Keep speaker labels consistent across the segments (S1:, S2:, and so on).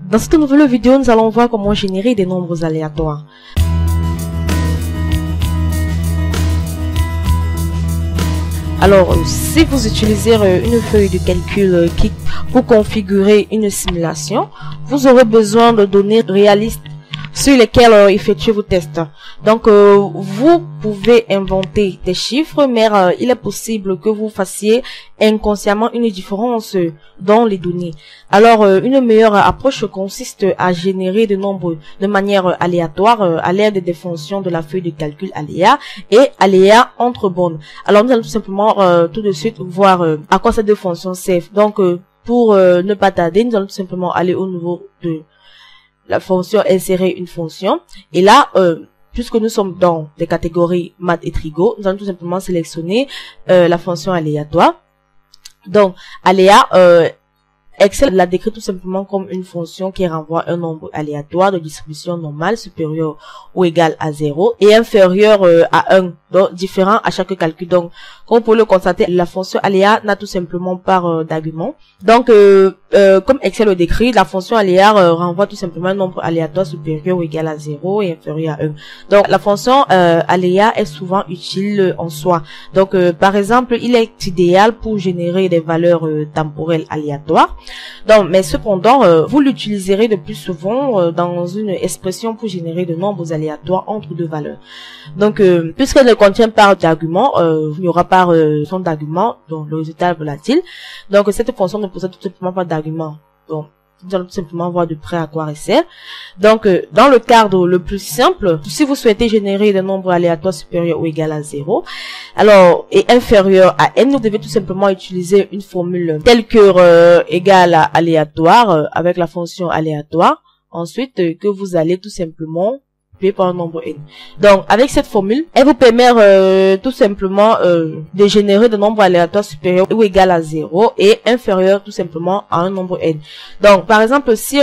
S1: Dans cette nouvelle vidéo, nous allons voir comment générer des nombres aléatoires. Alors, si vous utilisez une feuille de calcul Kik pour configurer une simulation, vous aurez besoin de données réalistes sur lesquelles effectuer vos tests. Donc, vous pouvez inventer des chiffres, mais il est possible que vous fassiez inconsciemment une différence dans les données. Alors, une meilleure approche consiste à générer des nombres de manière aléatoire à l'aide des fonctions de la feuille de calcul aléa et aléa entre bornes. Alors, nous allons tout simplement tout de suite voir à quoi ces deux fonctions servent. Donc, pour ne pas tarder, nous allons tout simplement aller au niveau de la fonction insérer une fonction. Et là, puisque nous sommes dans des catégories maths et trigo, nous allons tout simplement sélectionner la fonction aléatoire. Donc, aléa, Excel la décrit tout simplement comme une fonction qui renvoie un nombre aléatoire de distribution normale supérieur ou égal à 0 et inférieur à 1, donc différent à chaque calcul. Donc, comme vous pouvez le constater, la fonction aléa n'a tout simplement pas d'argument. Donc, comme Excel le décrit, la fonction aléa renvoie tout simplement un nombre aléatoire supérieur ou égal à 0 et inférieur à 1. Donc, la fonction aléa est souvent utile en soi. Donc, par exemple, il est idéal pour générer des valeurs temporelles aléatoires. Donc, mais cependant, vous l'utiliserez de plus souvent dans une expression pour générer de nombres aléatoires entre deux valeurs. Donc, puisqu'elle ne contient pas d'argument, il n'y aura pas son d'argument, donc le résultat est volatile. Donc, cette fonction ne possède tout simplement pas d'argument. Donc, nous allons tout simplement voir de près à quoi elle sert. Donc, dans le cadre le plus simple, si vous souhaitez générer des nombres aléatoires supérieurs ou égal à 0, alors, et inférieur à n, vous devez tout simplement utiliser une formule telle que égale à aléatoire, avec la fonction aléatoire. Ensuite, que vous allez tout simplement par un nombre n. Donc, avec cette formule, elle vous permet tout simplement de générer des nombres aléatoires supérieurs ou égal à 0 et inférieurs tout simplement à un nombre n. Donc, par exemple, si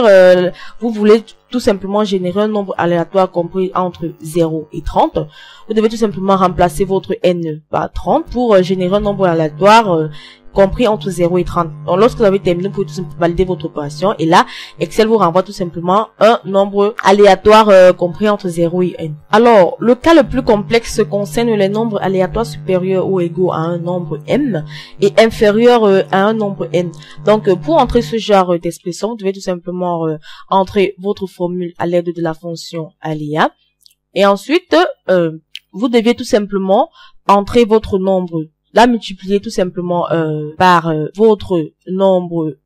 S1: vous voulez tout simplement générer un nombre aléatoire compris entre 0 et 30, vous devez tout simplement remplacer votre n par 30 pour générer un nombre aléatoire compris entre 0 et 30. Donc, lorsque vous avez terminé, vous pouvez tout simplement valider votre opération. Et là, Excel vous renvoie tout simplement un nombre aléatoire compris entre 0 et n. Alors, le cas le plus complexe concerne les nombres aléatoires supérieurs ou égaux à un nombre m et inférieurs à un nombre n. Donc, pour entrer ce genre d'expression, vous devez tout simplement entrer votre formule à l'aide de la fonction aléa. Et ensuite, vous devez tout simplement entrer votre nombre, la multiplier tout simplement par votre nombre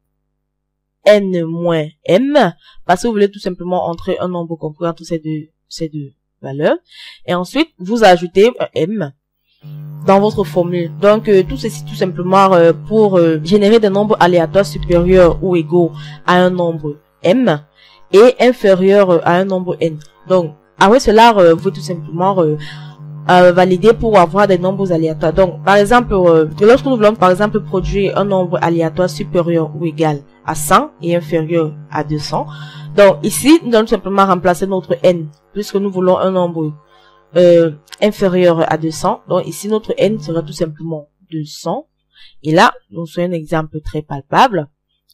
S1: n moins m, parce que vous voulez tout simplement entrer un nombre compris entre ces deux valeurs. Et ensuite, vous ajoutez un m dans votre formule. Donc, tout ceci tout simplement pour générer des nombres aléatoires supérieurs ou égaux à un nombre m et inférieurs à un nombre n. Donc, après cela, vous pouvez tout simplement valider pour avoir des nombres aléatoires. Donc, par exemple, lorsque nous voulons, par exemple, produire un nombre aléatoire supérieur ou égal à 100 et inférieur à 200. Donc, ici, nous allons simplement remplacer notre n, puisque nous voulons un nombre inférieur à 200. Donc, ici, notre n sera tout simplement 200. Et là, nous avons un exemple très palpable.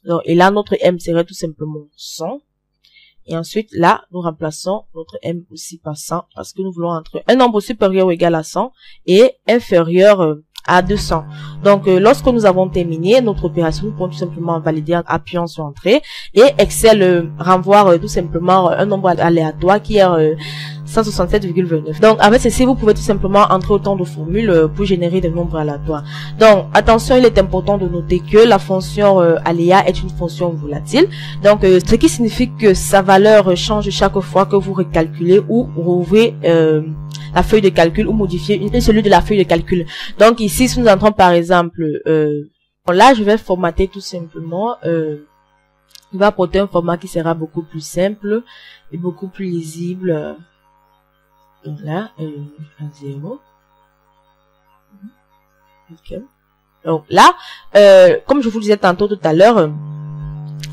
S1: Donc, et là, notre m serait tout simplement 100. Et ensuite, là, nous remplaçons notre m aussi par 100 parce que nous voulons entre un nombre supérieur ou égal à 100 et inférieur à 200. Donc, lorsque nous avons terminé notre opération, nous pouvons tout simplement valider en appuyant sur Entrée et Excel renvoie tout simplement un nombre aléatoire qui est 167,29. Donc, avec ceci, vous pouvez tout simplement entrer autant de formules pour générer des nombres aléatoires. Donc, attention, il est important de noter que la fonction aléa est une fonction volatile. Donc, ce qui signifie que sa valeur change chaque fois que vous recalculez ou rouvrez la feuille de calcul ou modifier une cellule de la feuille de calcul. Donc, ici, si nous entrons par exemple, là, je vais formater tout simplement, il va apporter un format qui sera beaucoup plus simple et beaucoup plus lisible. Donc là, un 0. Okay. Donc là, comme je vous disais tantôt tout à l'heure,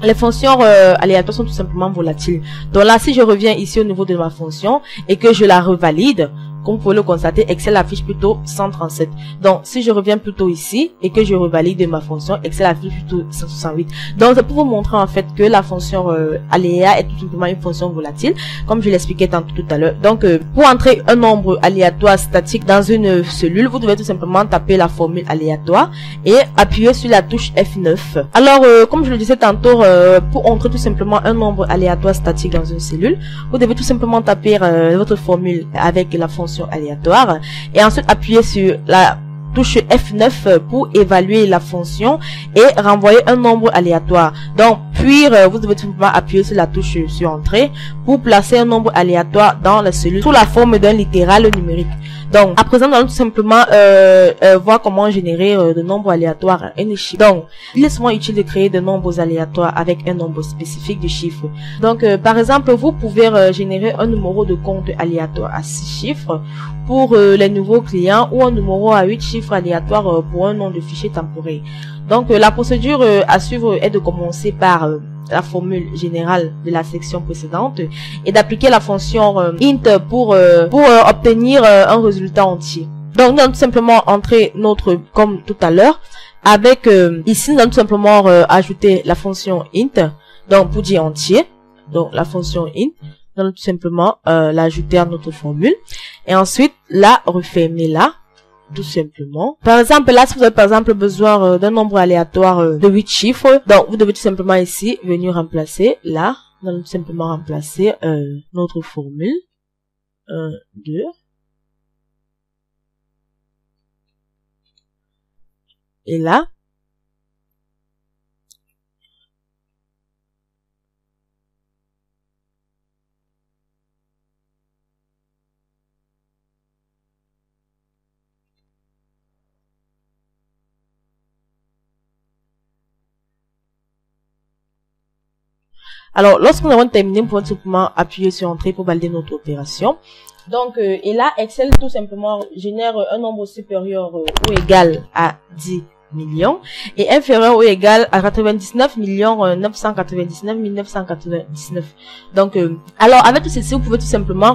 S1: les fonctions aléatoires sont tout simplement volatiles. Donc là, si je reviens ici au niveau de ma fonction et que je la revalide, comme vous pouvez le constater, Excel affiche plutôt 137. Donc, si je reviens plutôt ici et que je revalide ma fonction, Excel affiche plutôt 168. Donc, c'est pour vous montrer en fait que la fonction aléa est tout simplement une fonction volatile, comme je l'expliquais tantôt tout à l'heure. Donc, pour entrer un nombre aléatoire statique dans une cellule, vous devez tout simplement taper la formule aléatoire et appuyer sur la touche F9. Alors, comme je le disais tantôt, pour entrer tout simplement un nombre aléatoire statique dans une cellule, vous devez tout simplement taper votre formule avec la fonction aléatoire et ensuite appuyer sur la touche F9 pour évaluer la fonction et renvoyer un nombre aléatoire. Donc, puis vous devez tout simplement appuyer sur la touche sur entrée pour placer un nombre aléatoire dans la cellule sous la forme d'un littéral numérique. Donc, à présent, nous allons tout simplement voir comment générer de nombres aléatoires et des chiffres. Donc, il est souvent utile de créer de nombres aléatoires avec un nombre spécifique de chiffres. Donc, par exemple, vous pouvez générer un numéro de compte aléatoire à 6 chiffres pour les nouveaux clients ou un numéro à 8 chiffres aléatoires pour un nom de fichier temporaire. Donc, la procédure à suivre est de commencer par la formule générale de la section précédente et d'appliquer la fonction int pour obtenir un résultat entier. Donc, nous allons tout simplement entrer notre, comme tout à l'heure, avec, ici, nous allons tout simplement ajouter la fonction int, donc pour dire entier, donc la fonction int, nous allons tout simplement l'ajouter à notre formule, et ensuite, la refermer là, tout simplement. Par exemple, là, si vous avez par exemple besoin d'un nombre aléatoire de 8 chiffres, donc vous devez tout simplement ici venir remplacer, là, nous allons tout simplement remplacer notre formule, 1, 2, et là, alors, lorsque nous avons terminé, nous pouvons tout simplement appuyer sur Entrée pour valider notre opération. Donc, et là, Excel tout simplement génère un nombre supérieur ou égal à 10 millions et inférieur ou égal à 99 999 999. Donc, alors avec tout ceci, vous pouvez tout simplement,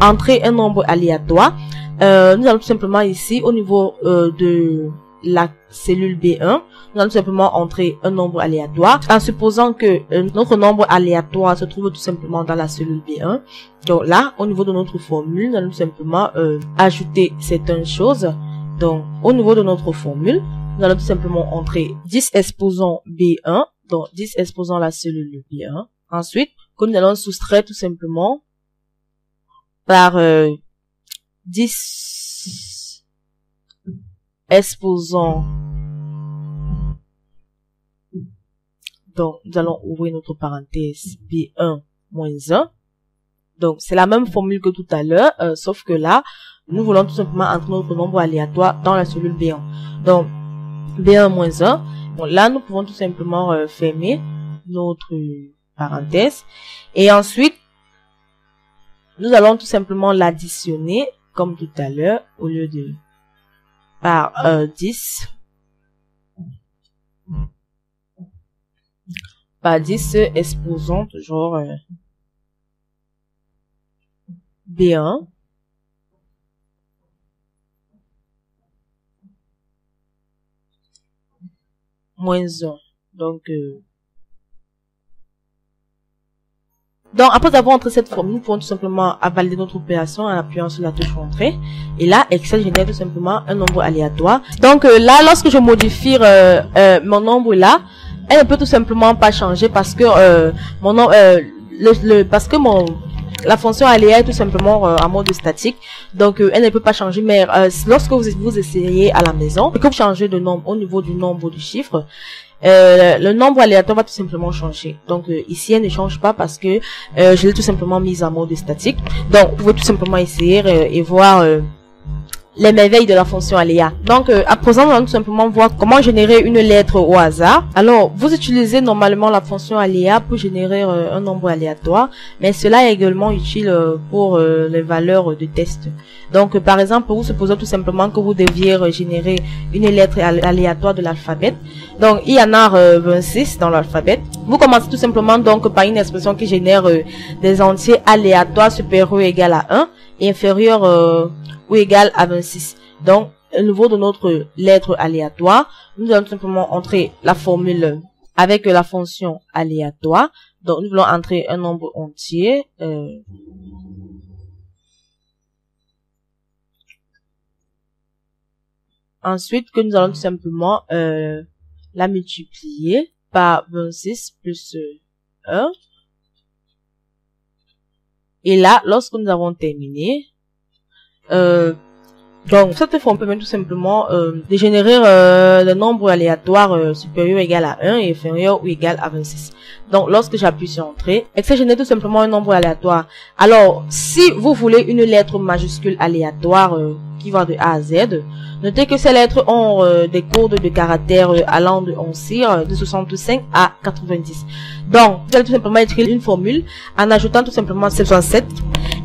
S1: entrer un nombre aléatoire. Nous allons tout simplement ici, au niveau de la cellule B1, nous allons tout simplement entrer un nombre aléatoire en supposant que notre nombre aléatoire se trouve tout simplement dans la cellule B1. Donc là, au niveau de notre formule, nous allons tout simplement ajouter certaines choses. Donc, au niveau de notre formule, nous allons tout simplement entrer 10 exposant B1, donc 10 exposant la cellule B1. Ensuite, que nous allons soustraire tout simplement par 10 exposant. Donc, nous allons ouvrir notre parenthèse B1 moins 1. Donc, c'est la même formule que tout à l'heure, sauf que là, nous voulons tout simplement entrer notre nombre aléatoire dans la cellule B1. Donc, B1 moins 1. Bon, là, nous pouvons tout simplement fermer notre parenthèse. Et ensuite, nous allons tout simplement l'additionner, comme tout à l'heure, au lieu de par 10. Par 10, exposons toujours B1. Moins 1. Donc, après avoir entré cette formule, nous pouvons tout simplement valider notre opération en appuyant sur la touche Entrée. Et là, Excel génère tout simplement un nombre aléatoire. Donc là, lorsque je modifie mon nombre là, elle ne peut tout simplement pas changer parce que la fonction aléa est tout simplement en mode statique, donc elle ne peut pas changer. Mais lorsque vous essayez à la maison et que vous changez de nombre au niveau du nombre du chiffre, le nombre aléatoire va tout simplement changer. Donc ici elle ne change pas parce que je l'ai tout simplement mise en mode statique. Donc vous pouvez tout simplement essayer et voir les merveilles de la fonction aléa. Donc à présent nous allons tout simplement voir comment générer une lettre au hasard. Alors vous utilisez normalement la fonction aléa pour générer un nombre aléatoire, mais cela est également utile pour les valeurs de test. Donc par exemple, vous supposez tout simplement que vous deviez générer une lettre aléatoire de l'alphabet. Donc il y en a 26 dans l'alphabet. Vous commencez tout simplement donc par une expression qui génère des entiers aléatoires supérieurs ou égaux à 1. est inférieur ou égal à 26. Donc, au niveau de notre lettre aléatoire, nous allons tout simplement entrer la formule avec la fonction aléatoire. Donc, nous voulons entrer un nombre entier. Ensuite, que nous allons tout simplement la multiplier par 26 plus 1. Et là, lorsque nous avons terminé, donc cette formule permet tout simplement de générer le nombre aléatoire supérieur ou égal à 1 et inférieur ou égal à 26. Donc lorsque j'appuie sur entrée, Excel génère tout simplement un nombre aléatoire. Alors si vous voulez une lettre majuscule aléatoire qui va de A à Z, notez que ces lettres ont des codes de caractères allant de 11 de 65 à 90. Donc vous allez tout simplement écrire une formule en ajoutant tout simplement 67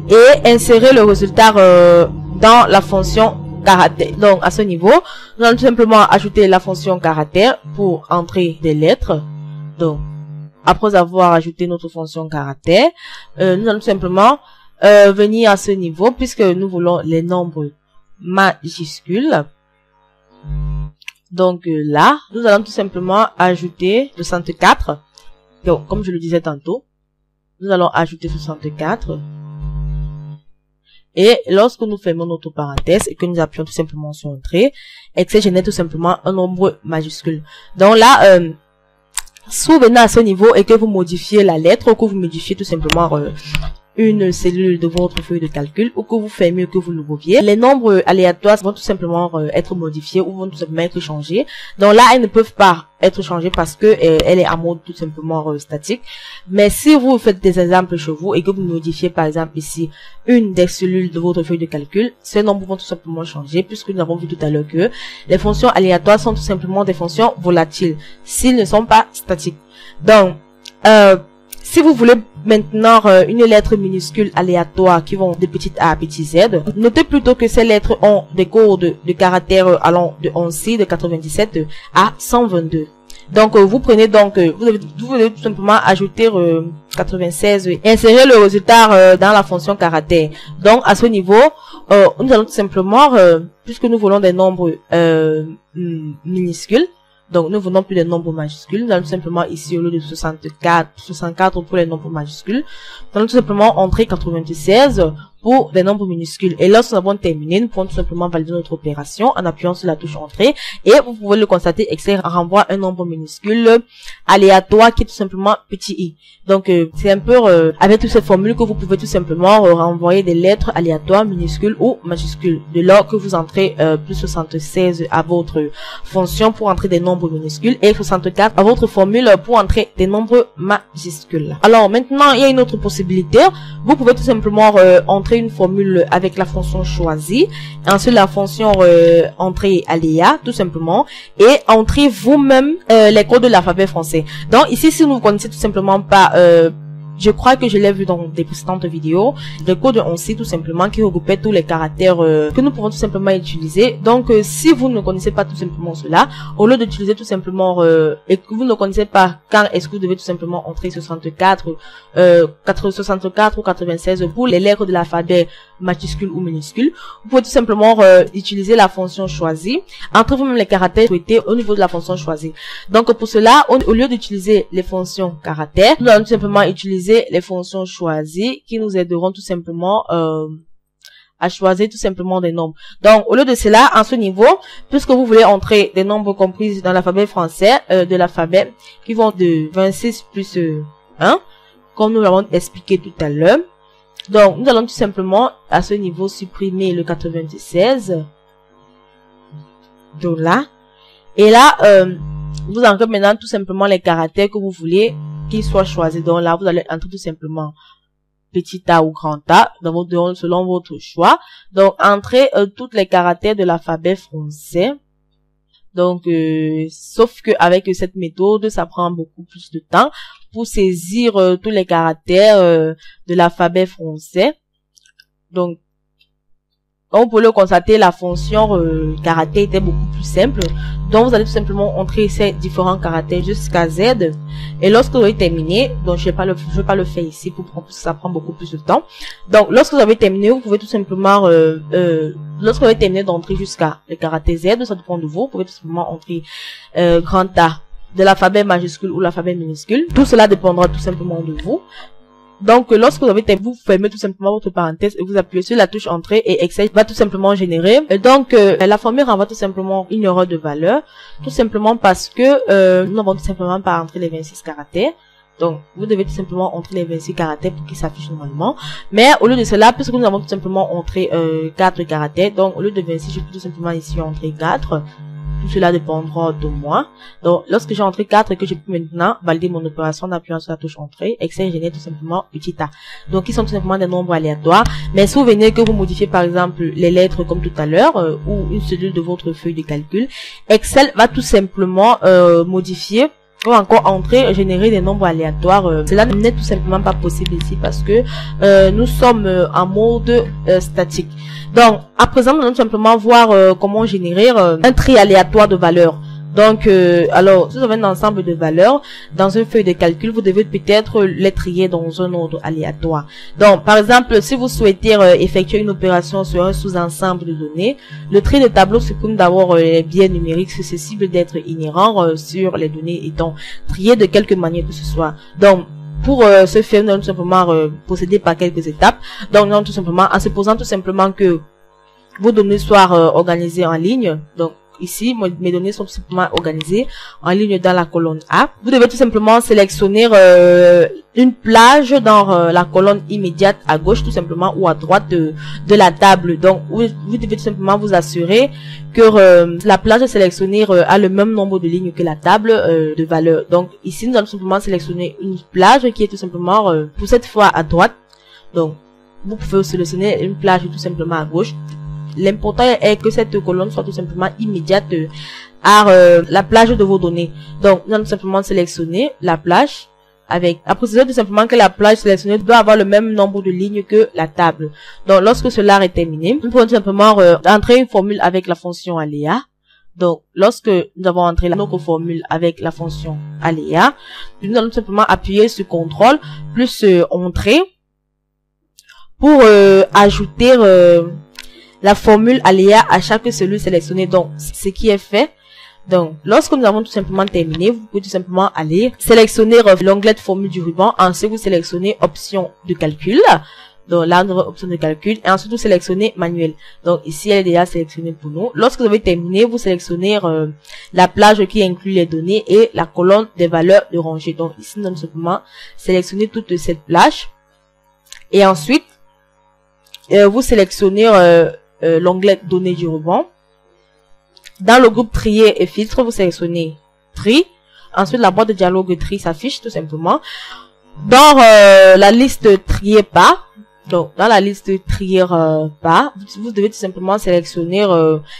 S1: et insérer le résultat dans la fonction caractère. Donc à ce niveau, nous allons tout simplement ajouter la fonction caractère pour entrer des lettres. Donc après avoir ajouté notre fonction caractère, nous allons tout simplement venir à ce niveau puisque nous voulons les nombres majuscules. Donc là, nous allons tout simplement ajouter 64. Donc comme je le disais tantôt, nous allons ajouter 64. Et lorsque nous fermons notre parenthèse et que nous appuyons tout simplement sur entrée, Excel génère tout simplement un nombre majuscule. Donc là, si vous venez à ce niveau et que vous modifiez la lettre ou que vous modifiez tout simplement une cellule de votre feuille de calcul ou que vous fermez ou que vous l'ouvriez, les nombres aléatoires vont tout simplement être modifiés ou vont tout simplement être changés. Donc là, elles ne peuvent pas être changées parce que elle est en mode tout simplement statique. Mais si vous faites des exemples chez vous et que vous modifiez par exemple ici une des cellules de votre feuille de calcul, ces nombres vont tout simplement changer puisque nous avons vu tout à l'heure que les fonctions aléatoires sont tout simplement des fonctions volatiles s'ils ne sont pas statiques. Donc, si vous voulez maintenant une lettre minuscule aléatoire qui vont de petit a à petit z, notez plutôt que ces lettres ont des codes de caractères allant de 11 de 97 à 122. Donc vous prenez donc, vous devez tout simplement ajouter 96 et insérer le résultat dans la fonction caractère. Donc à ce niveau, nous allons tout simplement, puisque nous voulons des nombres minuscules, donc, nous venons plus des nombres majuscules. Nous allons tout simplement ici, au lieu de 64 pour les nombres majuscules, nous allons tout simplement entrer 96 pour des nombres minuscules. Et lorsque nous avons terminé, nous pouvons tout simplement valider notre opération en appuyant sur la touche entrée. Et vous pouvez le constater, Excel renvoie un nombre minuscule aléatoire qui est tout simplement petit i. Donc, c'est un peu avec toutes ces formules que vous pouvez tout simplement renvoyer des lettres aléatoires minuscules ou majuscules. De lors que vous entrez plus 76 à votre fonction pour entrer des nombres minuscules et 64 à votre formule pour entrer des nombres majuscules. Alors maintenant, il y a une autre possibilité. Vous pouvez tout simplement entrer une formule avec la fonction choisie, ensuite la fonction entrée aléa tout simplement, et entrer vous-même les codes de l'alphabet français. Donc ici, si vous ne connaissez tout simplement pas, je crois que je l'ai vu dans des précédentes vidéos, le code 11 tout simplement qui regroupait tous les caractères que nous pouvons tout simplement utiliser. Donc si vous ne connaissez pas tout simplement cela, au lieu d'utiliser tout simplement et que vous ne connaissez pas quand est-ce que vous devez tout simplement entrer 64 ou 96 pour les lettres de l'alphabet majuscule ou minuscule, vous pouvez tout simplement utiliser la fonction choisie, entrez vous-même les caractères souhaités au niveau de la fonction choisie. Donc pour cela, au lieu d'utiliser les fonctions caractères, nous allons tout simplement utiliser les fonctions choisies qui nous aideront tout simplement à choisir tout simplement des nombres. Donc au lieu de cela, en ce niveau, puisque vous voulez entrer des nombres compris dans l'alphabet français, de l'alphabet qui vont de 26 plus 1, comme nous l'avons expliqué tout à l'heure. Donc nous allons tout simplement à ce niveau supprimer le 96 de là. Et là, vous entrez maintenant tout simplement les caractères que vous voulez qu'ils soient choisis. Donc là, vous allez entrer tout simplement petit a ou grand a selon votre choix. Donc entrez tous les caractères de l'alphabet français. Donc sauf que avec cette méthode, ça prend beaucoup plus de temps pour saisir tous les caractères de l'alphabet français. Donc Comme vous pouvez le constater, la fonction caractère était beaucoup plus simple. Donc vous allez tout simplement entrer ces différents caractères jusqu'à Z. Et lorsque vous avez terminé, donc je vais pas le faire ici pour que ça prend beaucoup plus de temps. Donc lorsque vous avez terminé, vous pouvez tout simplement lorsque vous avez terminé d'entrer jusqu'à le caractère Z, ça dépend de vous. Vous pouvez tout simplement entrer grand A de l'alphabet majuscule ou l'alphabet minuscule. Tout cela dépendra tout simplement de vous. Donc, lorsque vous avez terminé, vous fermez tout simplement votre parenthèse et vous appuyez sur la touche entrée et Excel va tout simplement générer. Et donc, la formule renvoie tout simplement une erreur de valeur, tout simplement parce que nous n'avons tout simplement pas entré les 26 caractères. Donc, vous devez tout simplement entrer les 26 caractères pour qu'ils s'affichent normalement. Mais au lieu de cela, puisque nous avons tout simplement entré 4 caractères, donc au lieu de 26, je peux tout simplement ici entrer 4. Tout cela dépendra de moi. Donc, lorsque j'ai entré 4 et que je peux maintenant valider mon opération en appuyant sur la touche entrée, Excel génère tout simplement petit a. Donc, ils sont tout simplement des nombres aléatoires. Mais si vous venez que vous modifiez par exemple les lettres comme tout à l'heure ou une cellule de votre feuille de calcul, Excel va tout simplement modifier ou encore entrer, générer des nombres aléatoires. Cela n'est tout simplement pas possible ici parce que nous sommes en mode statique. Donc, à présent, nous allons tout simplement voir comment générer un tri aléatoire de valeurs. Donc, alors, si vous avez un ensemble de valeurs dans une feuille de calcul, vous devez peut-être les trier dans un ordre aléatoire. Donc, par exemple, si vous souhaitez effectuer une opération sur un sous-ensemble de données, le tri de tableau supprime d'abord les biais numériques susceptibles d'être inhérents sur les données étant triées de quelque manière que ce soit. Donc, pour ce faire, nous allons tout simplement procéder par quelques étapes. Donc, nous allons tout simplement, en supposant tout simplement que vos données soient organisées en ligne. Donc, ici, mes données sont tout simplement organisées en ligne dans la colonne A. Vous devez tout simplement sélectionner une plage dans la colonne immédiate à gauche tout simplement ou à droite de la table. Donc, vous devez tout simplement vous assurer que la plage sélectionnée a le même nombre de lignes que la table de valeurs. Donc, ici, nous allons simplement sélectionner une plage qui est tout simplement pour cette fois à droite. Donc, vous pouvez sélectionner une plage tout simplement à gauche. L'important est que cette colonne soit tout simplement immédiate à la plage de vos données. Donc, nous allons simplement sélectionner la plage avec, à préciser tout simplement que la plage sélectionnée doit avoir le même nombre de lignes que la table. Donc, lorsque cela est terminé, nous pouvons tout simplement entrer une formule avec la fonction aléa. Donc, lorsque nous avons entré notre formule avec la fonction aléa, nous allons tout simplement appuyer sur CTRL plus Entrée pour ajouter la formule aléa à chaque cellule sélectionnée. Donc, ce qui est fait. Donc, lorsque nous avons tout simplement terminé, vous pouvez tout simplement aller sélectionner l'onglet de formule du ruban. Ensuite, vous sélectionnez option de calcul. Donc, là, nous avons option de calcul. Et ensuite, vous sélectionnez manuel. Donc, ici, elle est déjà sélectionnée pour nous. Lorsque vous avez terminé, vous sélectionnez la plage qui inclut les données et la colonne des valeurs de rangée. Donc, ici, nous allons simplement sélectionner toute cette plage. Et ensuite, vous sélectionnez l'onglet données du ruban. Dans le groupe trier et filtre, vous sélectionnez tri. Ensuite, la boîte de dialogue tri s'affiche tout simplement. Dans la liste trier par, donc dans la liste trier par, vous devez tout simplement sélectionner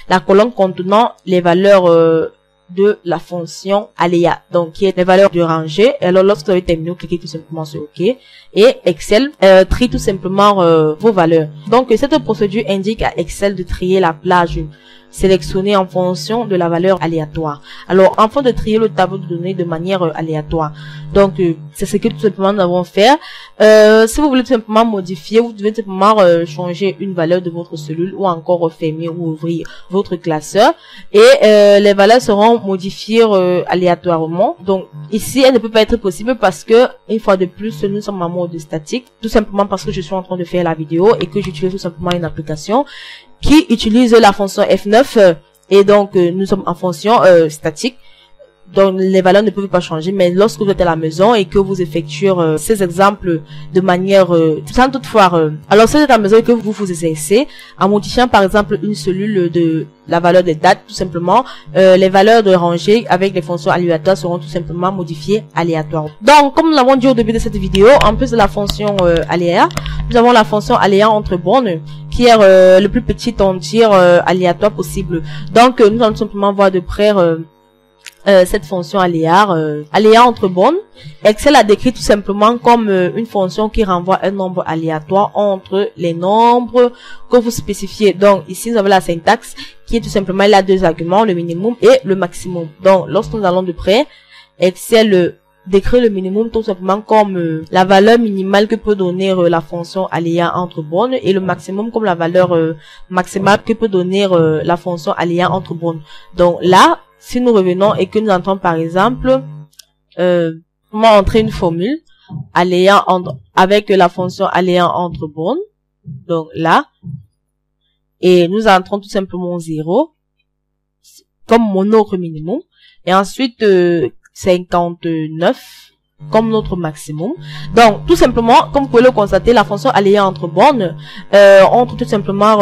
S1: la colonne contenant les valeurs de la fonction aléa, donc qui est les valeurs de rangée. Et alors, lorsque vous avez terminé, vous cliquez tout simplement sur OK et Excel trie tout simplement vos valeurs. Donc, cette procédure indique à Excel de trier la plage sélectionnée en fonction de la valeur aléatoire. Alors, afin de trier le tableau de données de manière aléatoire. Donc, c'est ce que tout simplement nous avons fait. Si vous voulez tout simplement modifier, vous devez tout simplement changer une valeur de votre cellule ou encore fermer ou ouvrir votre classeur. Et les valeurs seront modifiées aléatoirement. Donc, ici, elle ne peut pas être possible parce que, une fois de plus, nous sommes en mode statique. Tout simplement parce que je suis en train de faire la vidéo et que j'utilise tout simplement une application qui utilise la fonction F9 et donc nous sommes en fonction statique. Donc les valeurs ne peuvent pas changer, mais lorsque vous êtes à la maison et que vous effectuez ces exemples de manière sans toutefois alors si vous êtes à la maison et que vous exercez en modifiant par exemple une cellule de la valeur des dates, tout simplement les valeurs de rangée avec les fonctions aléatoires seront tout simplement modifiées aléatoirement. Donc comme nous l'avons dit au début de cette vidéo, en plus de la fonction aléa, nous avons la fonction aléa entre bornes qui est le plus petit entier aléatoire possible. Donc nous allons tout simplement voir de près cette fonction aléa, aléa entre bornes. Excel a décrit tout simplement comme une fonction qui renvoie un nombre aléatoire entre les nombres que vous spécifiez. Donc ici nous avons la syntaxe qui est tout simplement, il a deux arguments, le minimum et le maximum. Donc lorsque nous allons de près, Excel décrit le minimum tout simplement comme la valeur minimale que peut donner la fonction aléa entre bornes, et le maximum comme la valeur maximale que peut donner la fonction aléa entre bornes. Donc là, si nous revenons et que nous entrons par exemple, comment entrer une formule aléa avec la fonction aléa entre bornes, donc là, et nous entrons tout simplement 0 comme mon autre minimum, et ensuite 59 comme notre maximum. Donc tout simplement, comme vous pouvez le constater, la fonction aléa entre bornes entre tout simplement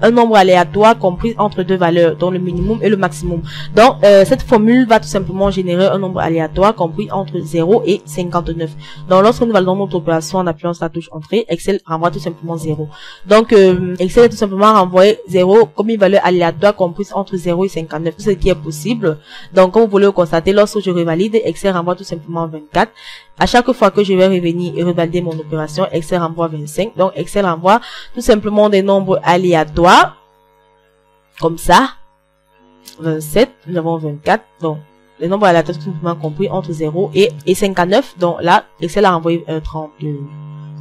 S1: un nombre aléatoire compris entre deux valeurs, dont le minimum et le maximum. Donc cette formule va tout simplement générer un nombre aléatoire compris entre 0 et 59. Donc lorsque nous validons notre opération en appuyant sur la touche entrée, Excel renvoie tout simplement 0. Donc Excel est tout simplement renvoyé 0 comme une valeur aléatoire comprise entre 0 et 59, ce qui est possible. Donc comme vous pouvez le constater, lorsque je revalide, Excel renvoie tout simplement 24. À chaque fois que je vais revenir et revalider mon opération, Excel renvoie 25. Donc Excel renvoie tout simplement des nombres aléatoires comme ça. 27, nous avons 24. Donc les nombres aléatoires sont tout simplement compris entre 0 et 59. Donc là, Excel a renvoyé 32.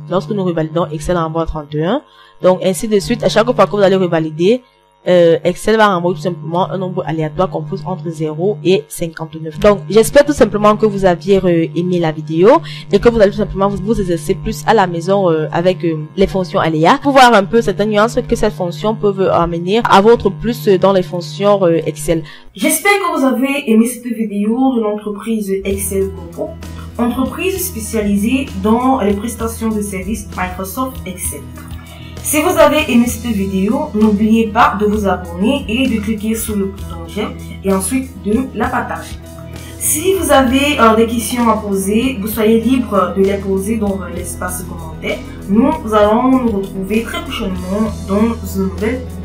S1: Lorsque nous revalidons, Excel renvoie 31. Donc ainsi de suite, à chaque fois que vous allez revalider, Excel va renvoyer tout simplement un nombre aléatoire compris entre 0 et 59. Donc j'espère tout simplement que vous aviez aimé la vidéo et que vous allez tout simplement vous exercer plus à la maison avec les fonctions aléa pour voir un peu certaines nuances que cette fonction peut amener à votre plus dans les fonctions Excel.
S2: J'espère que vous avez aimé cette vidéo de l'entreprise Excel Group, entreprise spécialisée dans les prestations de services Microsoft Excel. Si vous avez aimé cette vidéo, n'oubliez pas de vous abonner et de cliquer sur le bouton j'aime et ensuite de la partager. Si vous avez des questions à poser, vous soyez libre de les poser dans l'espace commentaire. Nous allons nous retrouver très prochainement dans une nouvelle vidéo.